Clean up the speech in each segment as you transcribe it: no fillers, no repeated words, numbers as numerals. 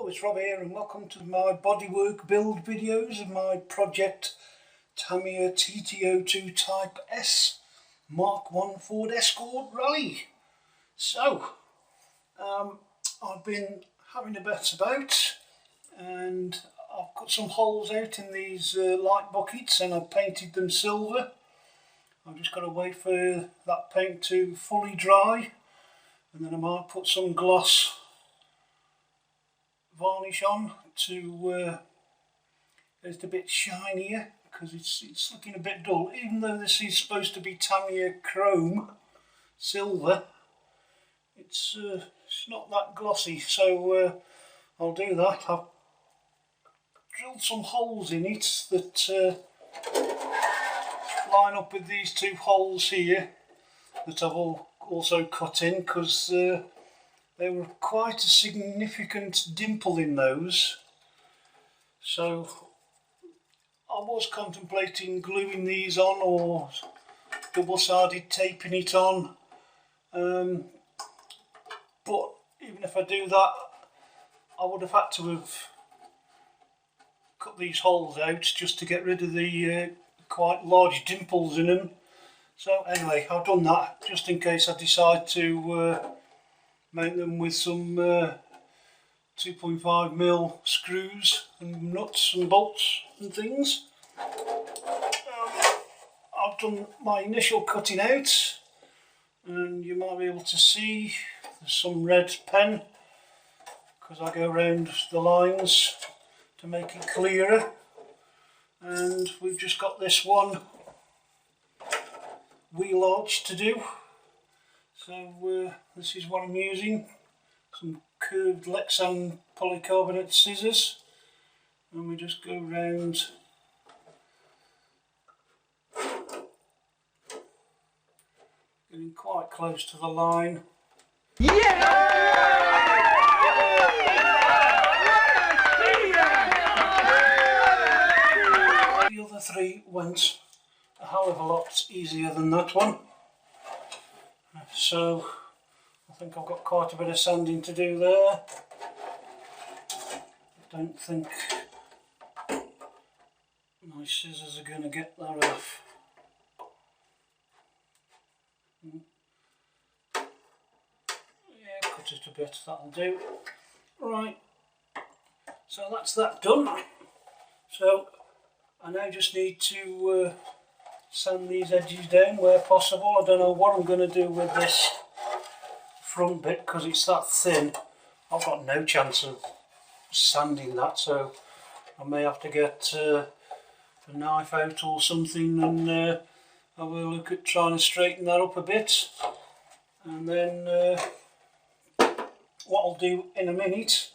Hello, it's Rob here and welcome to my bodywork build videos of my project Tamiya TT02 Type S Mark 1 Ford Escort Rally. So, I've been having a bet about and I've cut some holes out in these light buckets and I've painted them silver. I've just got to wait for that paint to fully dry and then I might put some gloss varnish on to get it a bit shinier, because it's looking a bit dull. Even though this is supposed to be Tamiya chrome silver, it's not that glossy, so I'll do that. I've drilled some holes in it that line up with these two holes here that I've also cut in, because there were quite a significant dimple in those, so I was contemplating gluing these on or double-sided taping it on, but even if I do that I would have had to have cut these holes out just to get rid of the quite large dimples in them. So anyway, I've done that just in case I decide to mount them with some 2.5mm screws and nuts and bolts and things. I've done my initial cutting out and you might be able to see there's some red pen because I go around the lines to make it clearer, and we've just got this one wheel arch to do. So this is what I'm using, some curved Lexan polycarbonate scissors, and we just go round getting quite close to the line. Yeah! The other three went a hell of a lot easier than that one. So I think I've got quite a bit of sanding to do there. I don't think my scissors are going to get that off. Yeah, cut it a bit, that'll do. Right, so that's that done. So I now just need to sand these edges down where possible. I don't know what I'm going to do with this front bit because it's that thin. I've got no chance of sanding that, so I may have to get a knife out or something and have a look at trying to straighten that up a bit. And then what I'll do in a minute,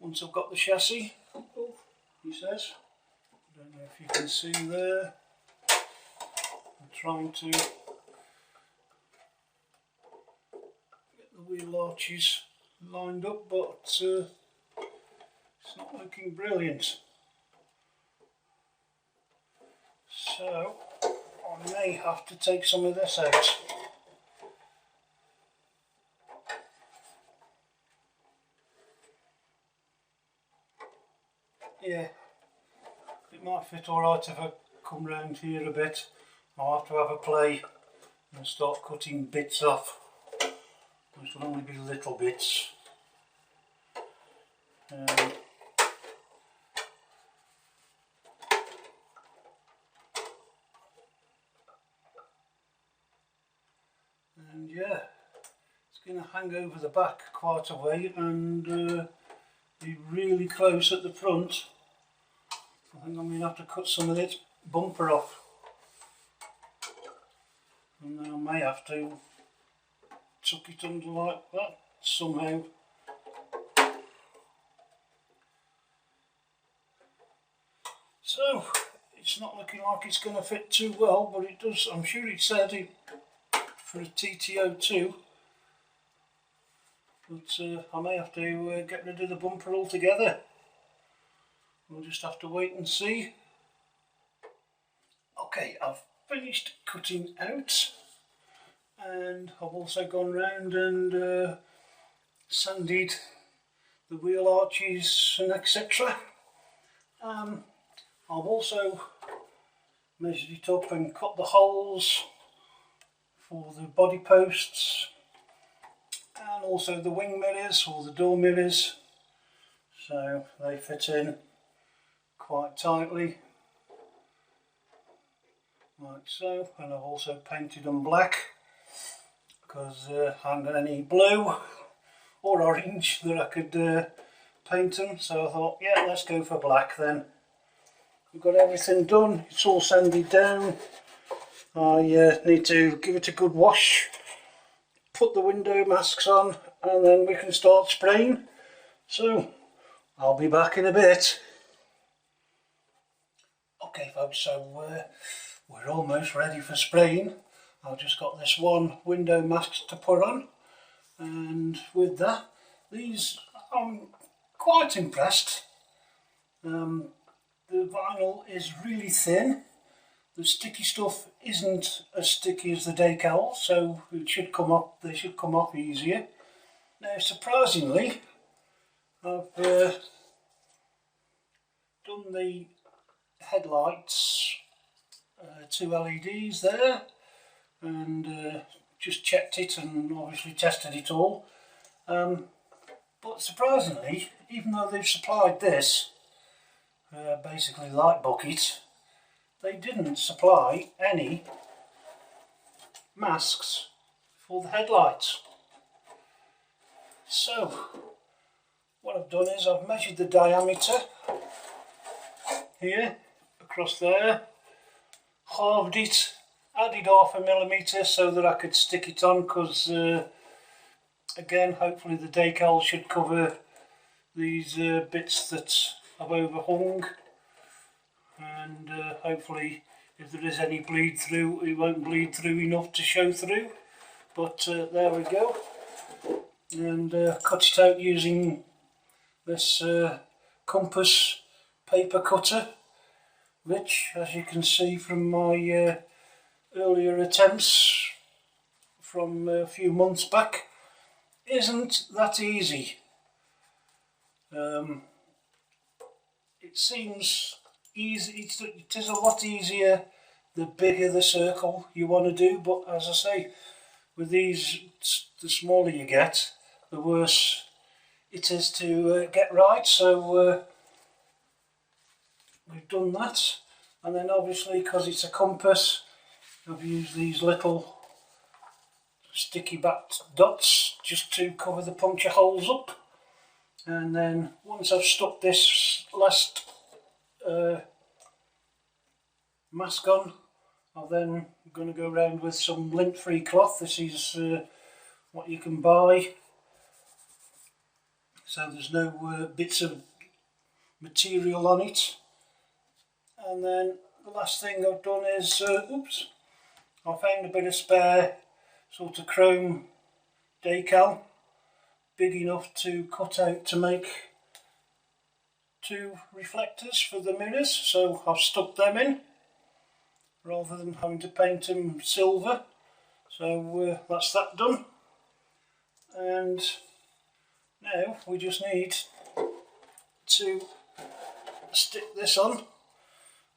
once I've got the chassis, oh, he says, I don't know if you can see there, I'm trying to get the wheel arches lined up, but it's not looking brilliant. So I may have to take some of this out. Yeah, it might fit alright if I come round here a bit. I'll have to have a play and start cutting bits off. Which will only be little bits. And yeah, it's going to hang over the back quite a way and be really close at the front. I think I'm going to have to cut some of this bumper off, and then I may have to tuck it under like that somehow. So it's not looking like it's going to fit too well, but it does. I'm sure it said it for a TT02, but I may have to get rid of the bumper altogether. We'll just have to wait and see. Okay, I've finished cutting out and I've also gone round and sanded the wheel arches and etc. I've also measured it up and cut the holes for the body posts and also the wing mirrors or the door mirrors, so they fit in quite tightly like so. And I've also painted them black because I haven't got any blue or orange that I could paint them, so I thought, yeah, let's go for black then. We've got everything done, it's all sanded down. I need to give it a good wash, put the window masks on, and then we can start spraying. So I'll be back in a bit. Okay folks, so we're almost ready for spraying. I've just got this one window mask to put on, and with that, these, I'm quite impressed. The vinyl is really thin. The sticky stuff isn't as sticky as the decals, so it should come up. They should come off easier. Now, surprisingly, I've done the headlights, 2 LEDs there, and just checked it and obviously tested it all. But surprisingly, even though they've supplied this basically light bucket, they didn't supply any masks for the headlights. So what I've done is I've measured the diameter here across there, halved it, added 1/2 millimetre so that I could stick it on, because again, hopefully the decal should cover these bits that I've overhung, and hopefully if there is any bleed through, it won't bleed through enough to show through. But there we go, and cut it out using this compass paper cutter, which, as you can see from my earlier attempts from a few months back, isn't that easy. It seems easy, it is a lot easier the bigger the circle you want to do, but as I say, with these, the smaller you get, the worse it is to get right. So we've done that, and then obviously, because it's a compass, I've used these little sticky backed dots just to cover the puncture holes up. And then once I've stuck this last mask on, I'm then going to go around with some lint-free cloth. This is what you can buy, so there's no bits of material on it. And then the last thing I've done is, oops, I found a bit of spare sort of chrome decal, big enough to cut out to make 2 reflectors for the mirrors, so I've stuck them in rather than having to paint them silver. So that's that done, and now we just need to stick this on,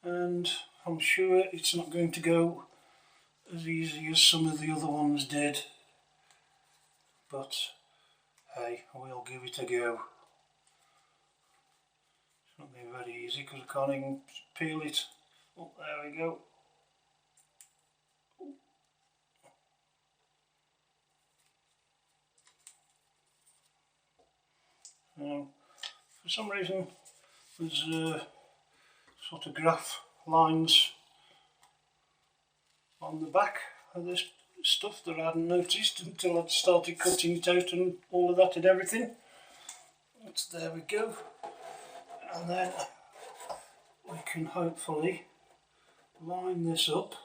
and I'm sure it's not going to go as easy as some of the other ones did, but hey, we'll give it a go. It's not been very easy because I can't even peel it. Oh, there we go. For some reason there's sort of graph lines on the back of this stuff that I hadn't noticed until I'd started cutting it out and all of that and everything. But there we go, and then we can hopefully line this up.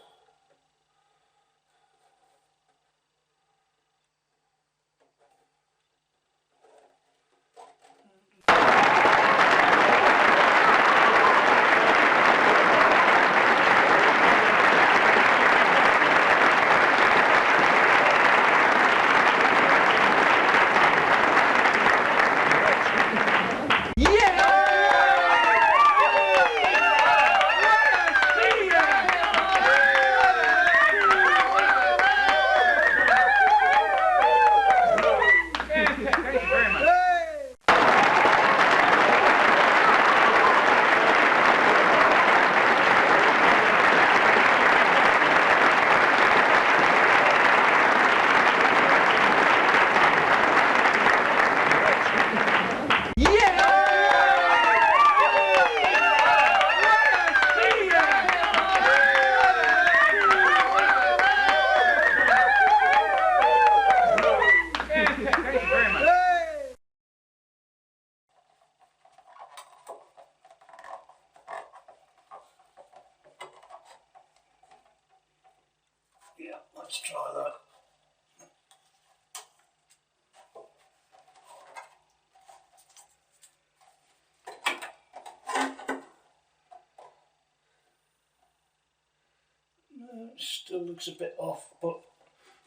It still looks a bit off, but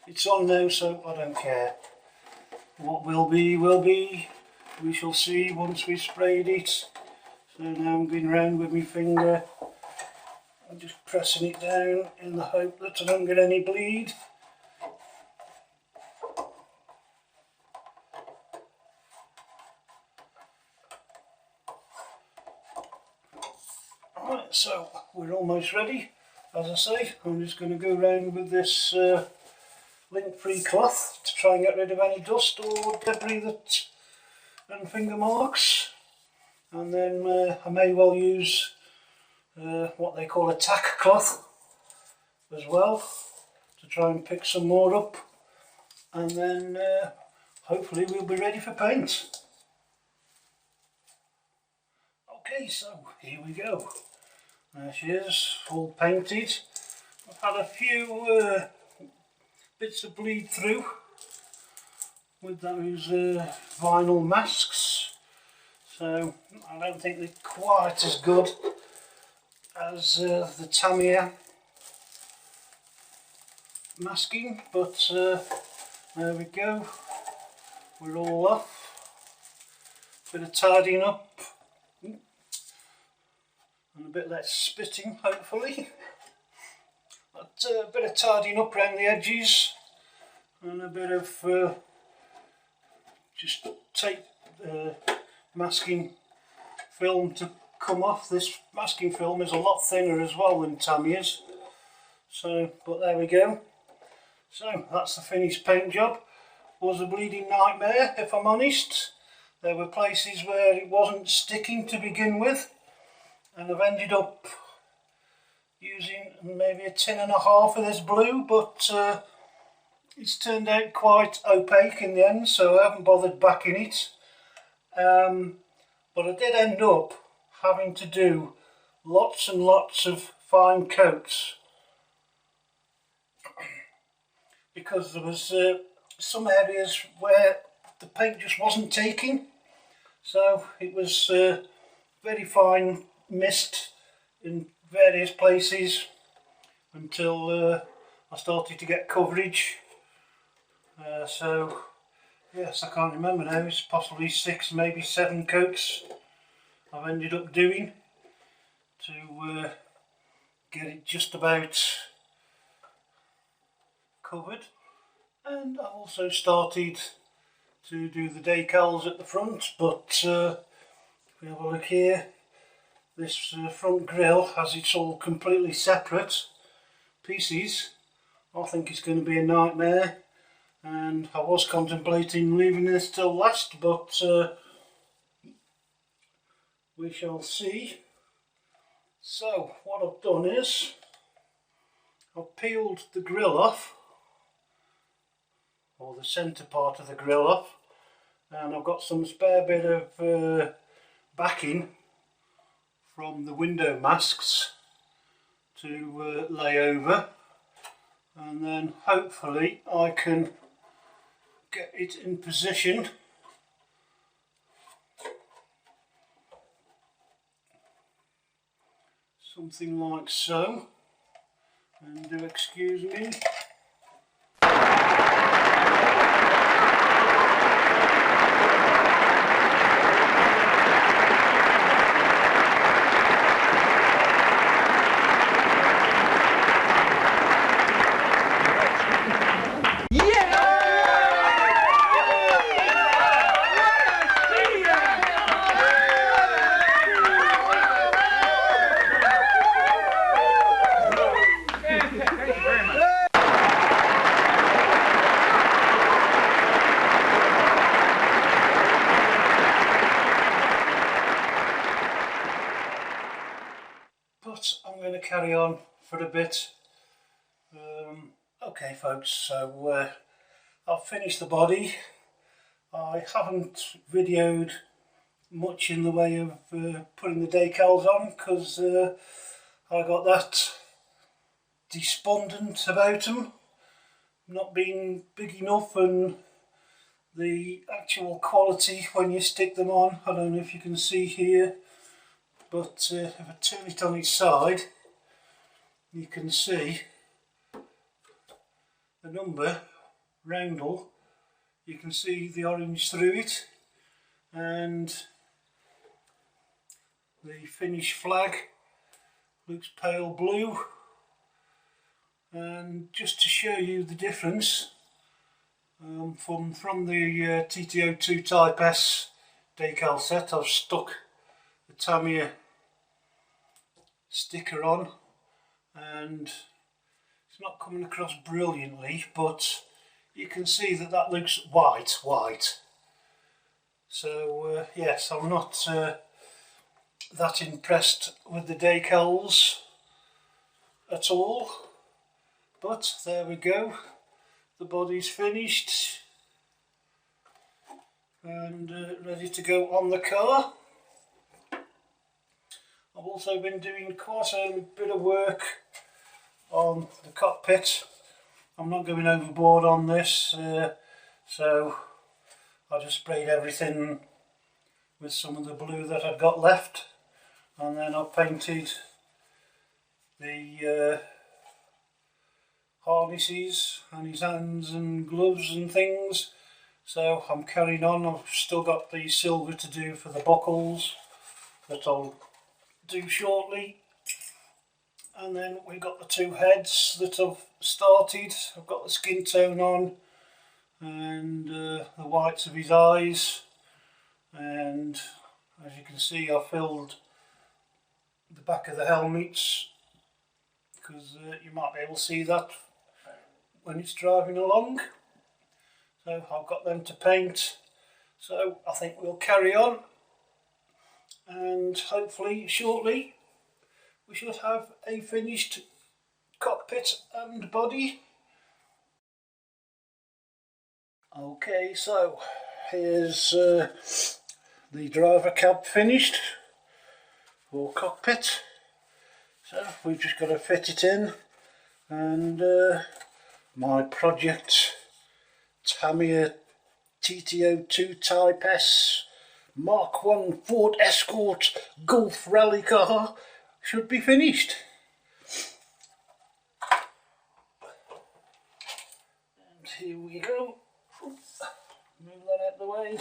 it's on now, so I don't care. What will be, will be. We shall see once we sprayed it. So now I'm going round with my finger. I'm just pressing it down in the hope that I don't get any bleed. Right, so we're almost ready. As I say, I'm just going to go round with this lint-free cloth to try and get rid of any dust or debris and finger marks. And then I may well use what they call a tack cloth as well to try and pick some more up, and then hopefully we'll be ready for paint. Okay, so here we go. There she is, all painted. I've had a few bits of bleed through with those vinyl masks, so I don't think they're quite as good as the Tamiya masking, but there we go, we're all off. Bit of tidying up and a bit less spitting, hopefully. But a bit of tidying up around the edges and a bit of just tape masking film to come off. This masking film is a lot thinner as well than Tamiya's, so but there we go. So that's the finished paint job. Was a bleeding nightmare, if I'm honest. There were places where it wasn't sticking to begin with, and I've ended up using maybe a tin and a half of this blue, but it's turned out quite opaque in the end, so I haven't bothered backing it. But I did end up having to do lots and lots of fine coats because there was some areas where the paint just wasn't taking, so it was very fine mist in various places until I started to get coverage. So yes, I can't remember now, it's possibly 6, maybe 7 coats I've ended up doing to get it just about covered. And I've also started to do the decals at the front, but if we have a look here, this front grille, as it's all completely separate pieces, I think it's going to be a nightmare, and I was contemplating leaving this till last, but we shall see. So what I've done is I've peeled the grille off, or the centre part of the grille off, and I've got some spare bit of backing from the window masks to lay over, and then hopefully I can get it in position something like so, and do excuse me. But I'm going to carry on for a bit. Okay folks, so I've finished the body. I haven't videoed much in the way of putting the decals on because I got that despondent about them not being big enough, and the actual quality when you stick them on, I don't know if you can see here, but if I turn it on its side you can see the number roundel, you can see the orange through it, and the Finnish flag looks pale blue. And just to show you the difference from the TT02 Type S decal set, I've stuck the Tamiya sticker on, and it's not coming across brilliantly, but you can see that that looks white. So yes, I'm not that impressed with the decals at all, but there we go, the body's finished and ready to go on the car. I've also been doing quite a bit of work on the cockpit. I'm not going overboard on this, so I just sprayed everything with some of the blue that I've got left, and then I've painted the harnesses and his hands and gloves and things. So I'm carrying on. I've still got the silver to do for the buckles that I'll do shortly, and then we've got the two heads that I've started. I've got the skin tone on and the whites of his eyes, and as you can see I filled the back of the helmets because you might be able to see that when it's driving along. So I've got them to paint, so I think we'll carry on, and hopefully shortly we should have a finished cockpit and body. Okay, so here's the driver cab finished for cockpit. So we've just got to fit it in, and my project Tamiya TT02 Type S Mark 1 Ford Escort Golf rally car should be finished. And here we go. Move that out of the way.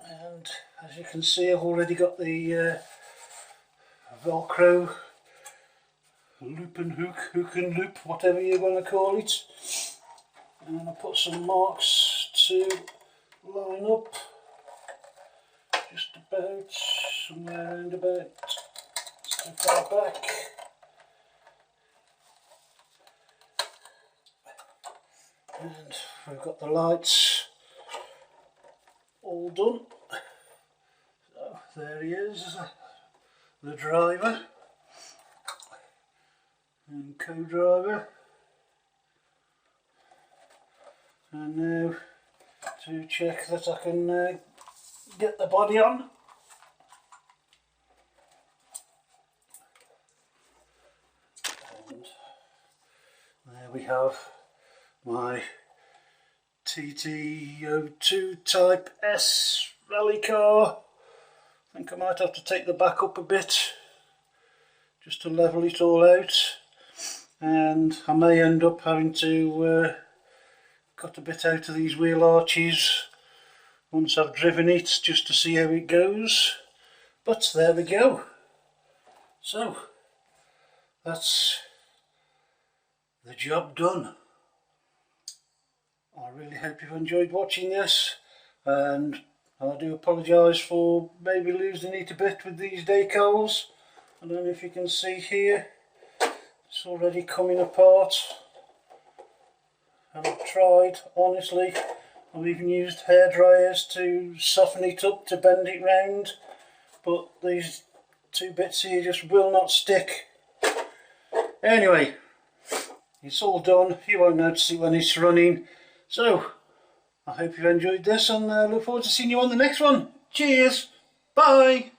And as you can see, I've already got the Velcro loop and hook and loop, whatever you want to call it. And I put some marks to line up just about somewhere around about so far back. And we've got the lights all done. So there he is, the driver and co-driver. And now to check that I can get the body on. And there we have my TT02 Type S rally car. I think I might have to take the back up a bit just to level it all out, and I may end up having to cut a bit out of these wheel arches once I've driven it, just to see how it goes. But there we go. So that's the job done. I really hope you've enjoyed watching this, and I do apologise for maybe losing it a bit with these decals. I don't know if you can see here, it's already coming apart. And I've tried, honestly, I've even used hair dryers to soften it up, to bend it round, but these two bits here just will not stick. Anyway, it's all done. You won't notice it when it's running. So I hope you've enjoyed this, and look forward to seeing you on the next one. Cheers, bye.